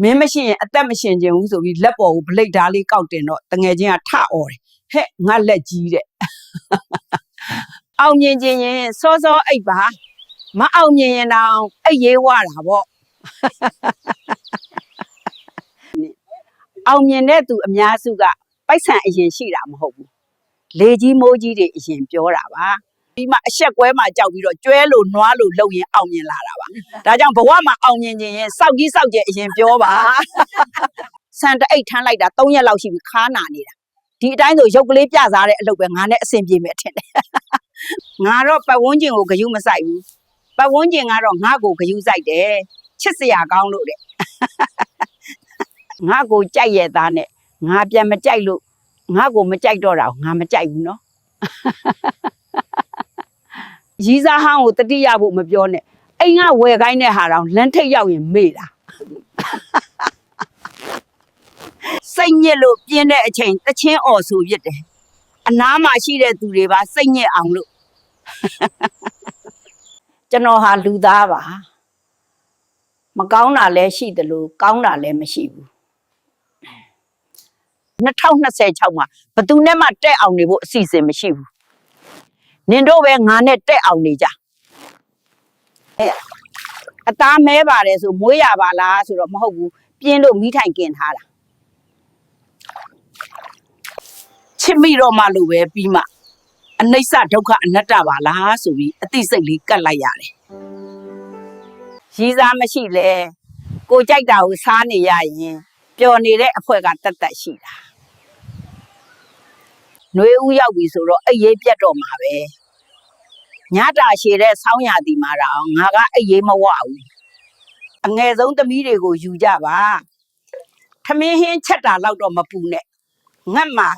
မင်းမရှိရင်အသက်မရှင်ခြင်းဘူးဆိုပြီးလက်ပေါ်ကိုဗလိတ်ဓားလေးကောက်တင်တော့တငယ်ချင်းကထအော်တယ်ဟဲ့ငါလက်ကြီးတဲ့အောင်မြင်ခြင်းရင်စောစောအိပ်ပါမအောင်မြင်ရင်တော့အိပ်ရေးဝတာပေါ့အောင်မြင်တဲ့သူအများစုကပိုက်ဆံအရင်ရှိတာမဟုတ်ဘူးလေကြီးမိုးကြီးတွေအရင်ပြောတာပါဒီမှာအဆက်ကွဲမှာကြောက်ပြီးတော့ကျွဲလို့နွားလို့လှုပ်ရင်အောင်မြင်လာတာပါဒါကြောင့်ဘဝမှာအောင်မြင်ခြင်းရင်စောက်ကြီးစောက်ကျဲအရင်ပြောပါစံတအိတ်ထမ်းလိုက်တာ3ရက်လောက်ရှိပြီခါနာနေတာဒီအတိုင်းဆိုရုပ်ကလေးပြစားတဲ့အလုပ်ပဲငါနဲ့အဆင်ပြေမယ်ထင်တယ်ငါတော့ပတ်ဝန်းကျင်ကိုဂယုမဆိုင်ဘူးပတ်ဝန်းကျင်ကတော့ငါ့ကိုဂယုဆိုင်တယ်ချစ်စရာကောင်းလို့တဲ့ငါ့ကိုကြိုက်ရသားနဲ့ငါပြန်မကြိုက်လို့ငါ့ကိုမကြိုက်တော့တာငါမကြိုက်ဘူးနော်ရီးစားဟောင်းကိုတတိယဖို့မပြောနဲ့အိမ်ကဝယ်ခိုင်းတဲ့ဟာတောင်လမ်းထိပ်ရောက်ရင်မေ့တာစိတ်ညစ်လို့ပြင်းတဲ့အချိန်တချင်းអော်ဆိုဖြစ်တယ်အနားမှာရှိတဲ့သူတွေပါစိတ်ညစ်အောင်လို့ကျွန်တော်ဟာလူသားပါမကောင်းတာလည်းရှိတယ်လို့ကောင်းတာလည်းမရှိဘူး2026မှာဘသူနဲ့မှတက်အောင်နေဖို့အစီအစဉ်မရှိဘူးနင်တို့ပဲငါနဲ့တက်အောင်နေကြအသားမဲပါတယ်ဆိုမွေးရပါလားဆိုတော့မဟုတ်ဘူးပြင်းလို့မိထိုင်กินထားတာချစ်မိတော့မှလို့ပဲပြီးမှအနိစ္စဒုက္ခအနတ္တပါလားဆိုပြီးအသိစိတ်လေးကတ်လိုက်ရတယ်ရည်စားမရှိလဲကိုကြိုက်တာကိုစားနေရရင်ပျော်နေတဲ့အဖွဲကတတ်တတ်ရှိတာနှွေးဦးရောက်ပြီဆိုတော့အိပ်ရေးပြတ်တော့မှာပဲညတာရှည်တဲ့ဆောင်းရာသီမှာတော့ငါကအိပ်ရေးမဝဘူးအငယ်ဆုံးသမီးတွေကိုယူကြပါထမင်းဟင်းချက်တာတော့မပူနဲ့ငတ်မှာ